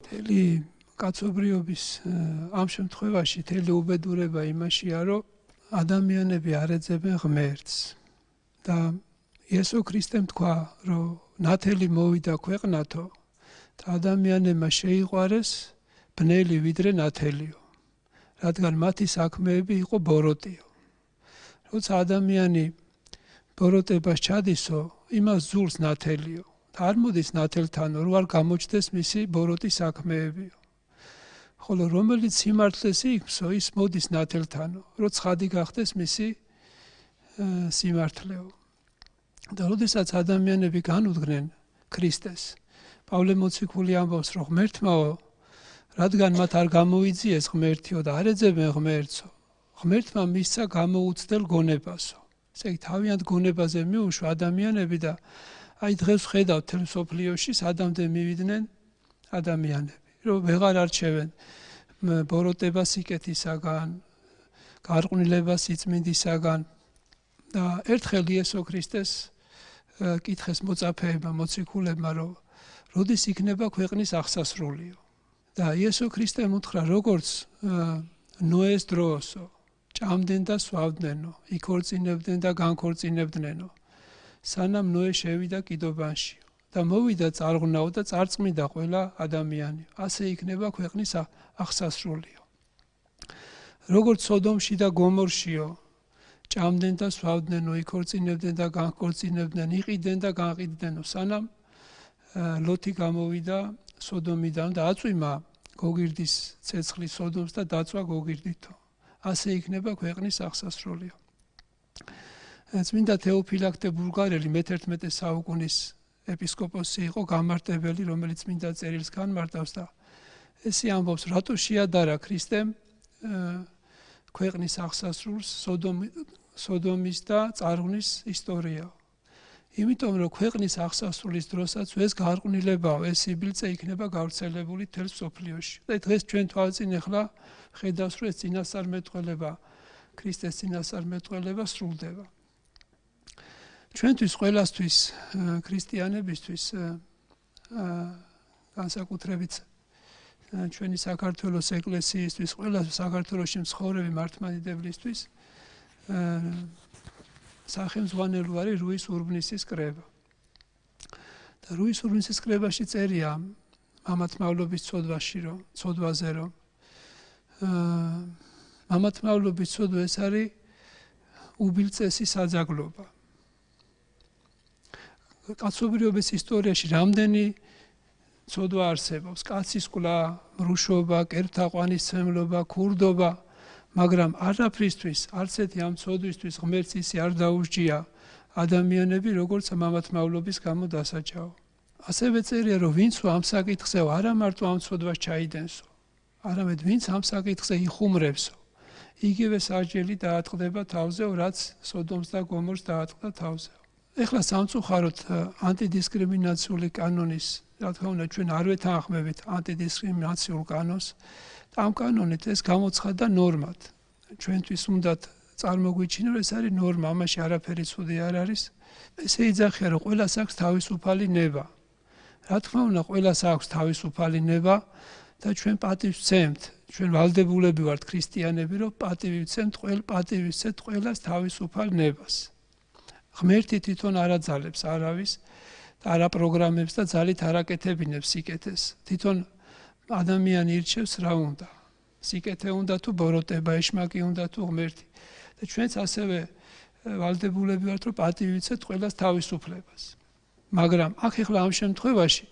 მთელი კაცობრიობის ამ შემთხვევაში მთელი უბედურება იმაშია, რომ ადამიანები არ ეძებენ ღმერთს და იესო ქრისტემ თქვა, რომ ნათელი მოვიდა ქვეყნათო და ადამიანებმა შეიყვარეს ბნელი ვიდრე ნათელიო, რადგან მათი საქმეები იყო ბოროტიო. როცა ადამიანი ბოროტებას ჩადისო, იმას ზურს ნათელიო და არ მოდის ნათელთანო, რომ არ გამოჩნდეს მისი ბოროტი საქმეებიო. ხოლო რომელიც სიმართლეს იქცო, ის მოდის ნათელთანო, რომ ცხადი გახდეს მისი სიმართლეო. და როდესაც ადამიანები განუდგნენ ქრისტეს, პავლე მოციქული ამბობს, რომ ღმერთმაო, რადგან მათ არ გამოიძიეს ღმერთიო და არ ეძებენ ღმერთსო, ღმერთმა მისცა გამოუცდელ გონებასო. ესე იგი, თავიანთ გონებაზე მიუშვა ადამიანები და აი დღეს ხედავთ თელ მსოფლიოში სადამდე მივიდნენ ადამიანები, რომ ვეღარ არჩევენ ბოროტებას სიკეთისაგან, გარყვნილებას სიწმინდისაგან და ერთხელ იესო ქრისტეს კითხეს მოწაფეებმა, მოციქულებმა, რომ როდის იქნება ქვეყნის აღსასრულიო. და იესო ქრისტემ უთხრა, როგორც ნოეს დროოსო, ჭამდნენ და სვავდნენო, იქორწინებდნენ და განქორწინებდნენო, სანამ ნოე შევიდა კიდობანშიო და მოვიდა წარღვნაო და წარწმიდა ყველა ადამიანი. ასე იქნება ქვეყნის აღსასრულიო. როგორც სოდომში და გომორშიო, ჭამდნენ და სვავდნენო, იქორწინებდნენ და განქორწინებდნენ, იყიდნენ და განყიდდნენო, სანამ ლოთი გამოვიდა სოდომიდან და აწვიმა გოგირდის ცეცხლის სოდომს და დაწვა გოგირდითო. ასე იქნება ქვეყნის აღსასრულიო. წმინდა თეოფილაქტე ბულგარელი მე-11 საუკუნის ეპისკოპოსი იყო, გამარტებელი, რომელიც წმინდა წერილს განმარტავს და ესე ამბობს, რატო შეადარა ქრისტემ ქვეყნის აღსასრულს სოდომის და წარღვნის ისტორია. იმიტომ რომ ქვეყნის აღსასრულის დროსაც ეს გარყვნილებაო, ეს სიბილწე იქნება გავრცელებული თელ მსოფლიოში. და დღეს ჩვენ თვალწინ ახლა ხედავს, რომ ეს წინასწარმეტყველება, ქრისტეს წინასწარმეტყველება სრულდება. ჩვენთვის ყველასთვის, ქრისტიანებისთვის, განსაკუთრებით ჩვენი საქართველოს ეკლესიისთვის, ყველა საქართველოში მცხოვრები მართლმადიდებლისთვის სახელმძღვანელო არის რუის ურბნისის კრება. და რუის ურბნისის კრებაში წერია მამათმავლობის ცოდვაზე, რომ მამათმავლობის ცოდვა ეს არის უბილწესი საძაგლობა. კაცობრიობის ისტორიაში რამდენი ცოდვა არსებობს, კაცის კვლա, მრუშობა, კერპთაყვანისმცემლობა, ქურდობა, მაგრამ არაფრისთვის, არც ერთი ამ ცოდვისთვის ღმერთს ისე არ დაუსჯია ადამიანები, როგორც მამათმავლობის გამო დასაჯაო. ასევე წერია, რომ ვინცო ამ საკითხზეო არა მარტო ამ ცოდვას ჩაიდენსო, არამედ ვინც ამ საკითხზე იხუმრებსო, იგივე სასჯელი დაატყდება თავზეო, რაც სოდომს და გომორს დაატყდა თავზეო. ეხლა სამწუხაროდ ანტიდისკრიმინაციული კანონის, რა თქმა უნდა, ჩვენ არ ვეთანხმებით ანტიდისკრიმინაციულ კანონს, ამ კანონით ეს გამოცხადდა ნორმად. ჩვენთვის უნდათ წარმოგვიჩინო, ეს არის ნორმა, ამაში არაფერი ცუდი არ არის. ესე იძახია, რომ ყველას აქვს თავისუფალი ნება. რა თქმა უნდა, ყველას აქვს თავისუფალი ნება და ჩვენ პატივს ვცემთ. ჩვენ ვალდებულები ვართ ქრისტიანები, რომ პატივი ვცემთ ყველას თავისუფალ ნებას. ღმერთი თვითონ არ აძალებს არავის და არ აპროგრამებს და ძალით არ აკეთებინებს სიკეთეს. თვითონ ადამიანი ირჩევს რა უნდა. სიკეთე უნდა თუ ბოროტება, ეშმაკი უნდა თუ ღმერთი. და ჩვენც ასევე ვალდებულები ვართ, რომ პატივი ვიცეთ ყველას თავისუფლებას. მაგრამ აქ ახლა ამ შემთხვევაში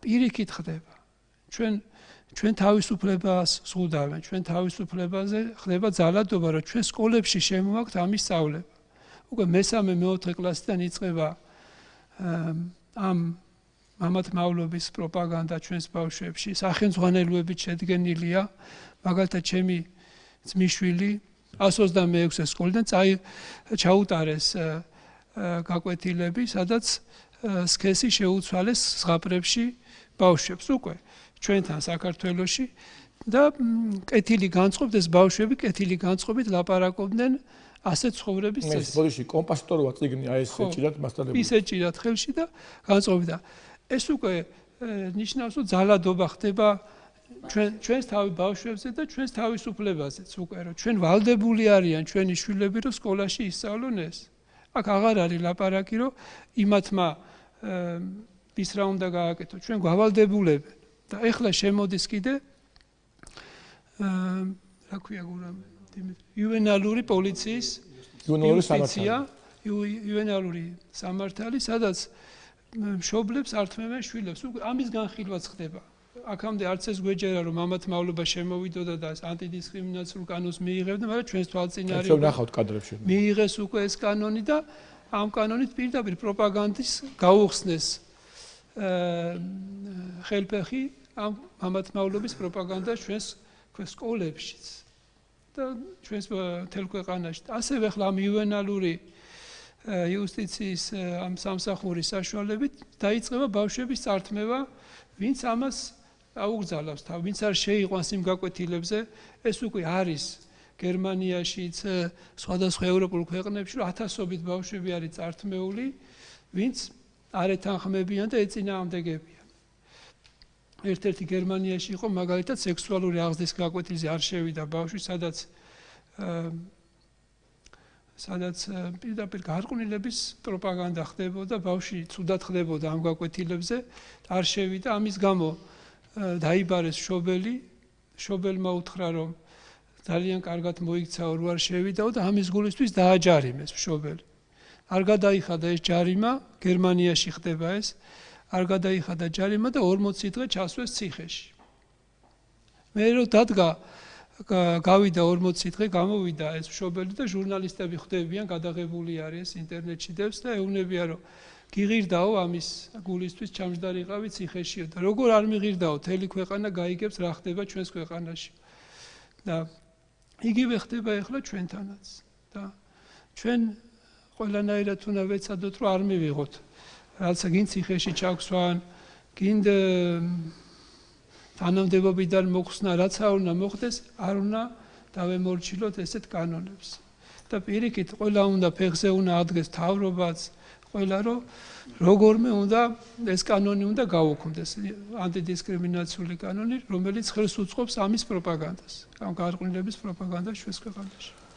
პირიქით ხდება. ჩვენ თავისუფლებას ზღუდავენ, ჩვენ თავისუფლებაზე ხდება ძალადობა, რომ ჩვენ სკოლებში შემოვაქვთ ამის სწავლება. უკვე მე-4 კლასიდან იწყება ამ მამათმავლობის პროპაგანდა ჩვენს ბავშვებში, სახელმძღვანელოებით შედგენილია, მაგალითად ჩემი ძმისშვილი 126 სკოლიდან ჩაუტარეს გაკვეთილები, სადაც სქესი შეუცვალეს ზღაპრებში ბავშვებს უკვე ჩვენთან საქართველოში და კეთილი განწყობთ, ეს ბავშვები კეთილი განწყობით ლაპარაკობდნენ ასეთ ცხოვრების წესს. ბოდიში კომპასტოროა წიგნი, აი ეს ეჭირათ მასწავლებელი. ის ეჭირათ ხელში და განწყობდა. ეს უკვე ნიშნავს, რომ ძალადობა ხდება ჩვენს თავი ბავშვებზე და ჩვენს თავისუფლებაზეც უკვე, რომ ჩვენ ვალდებული არიან ჩვენი შვილები, რომ სკოლაში ისწავლონ ეს. აქ აღარ არის ლაპარაკი, რომ იმათმა ის რა უნდა გააკეთო, ჩვენ გავალდებულებენ. და ეხლა შემოდის კიდე რა ქვია იუვენალური პოლიციის იუვენალური სამართალი, სადაც მშობლებს ართმევენ შვილებს. ამის განხილვაც ხდება. აქამდე არც ეს გვეჯერა, რომ მამათ მავლობა შემოვიდოდა და ანტიდისკრიმინაციულ კანონს მიიღებდა, მაგრამ ჩვენს თვალწინარი ნახავთ კადრებში. მიიღეს უკვე ეს კანონი და ამ კანონით პირდაპირ პროპაგანდის გაუხსნეს ხელფეხი ამ მამათ მავლობის პროპაგანდას ჩვენს სკოლებშიც და ჩვენს მთელ ქვეყანაში. ასევე ახლა ამ იუვენალური იუსტიციის ამ სამსახურის საშუალებით დაიწყება ბავშვების წართმევა, ვინც ამას აუგზავნავს თავი, ვინც არ შეიყვანს იმ გაკვეთილებზე. ეს უკვე არის გერმანიაშიც, სხვადასხვა ევროპულ ქვეყნებში, რომ ათასობით ბავშვები არის წართმეული, ვინც არ ეთანხმებიან და ეწინააღმდეგებიან. ერთ-ერთი გერმანიაში იყო მაგალითად სექსუალური აღზრდის გაკვეთილზე არ შევიდა ბავშვი, სადაც პირდაპირ გარყვნილების პროპაგანდა ხდებოდა, ბავშვი ცუდად ხდებოდა ამ გაკვეთილებზე, არ შევიდა, ამის გამო დაიბარეს მშობელი, მშობელმა უთხრა, რომ ძალიან კარგად მოიქცა, რომ არ შევიდაო და ამის გულისთვის დააჯარიმეს მშობელი. არ გადაიხადა ეს ჯარიმა, გერმანიაში ხდება ეს, არ გადაიხადა ჯარიმა და 40 დღე ჩასვეს ციხეში. მე რომ დადგა გავიდა 40 დღე, გამოვიდა ეს მშობელი და ჟურნალისტები ხვდებიან, გადაღებული არის ინტერნეტში დევს და ეუბნებიან, რომ გიღირდაო ამის გულისთვის ჩამჯდარიყავი ციხეშიო და როგორ არ მიღირდაო, მთელი ქვეყანა გაიგებს რა ხდება ჩვენს ქვეყანაში. და იგივე ხდება ახლა ჩვენთანაც და ჩვენ ყველანაირად უნდა ვეცადოთ, რომ არ მივიღოთ რაცა გინ ციხეში ჩაგვსვან, გინ თანამდებობიდან მოხსნა, რაც არ უნდა მოხდეს, არ უნდა დავემორჩილოთ ესეთ კანონებს. და პირიქით, ყველა უნდა ფეხზე უნდა ადგეს თავრობაც, ყველა რომ როგორმე უნდა ეს კანონი უნდა გაუქმდეს, ანტიდისკრიმინაციული კანონი, რომელიც ხელს უწყობს ამის პროპაგანდას, ამ გარყვნილების პროპაგანდას ჩვენს ქვეყანაში.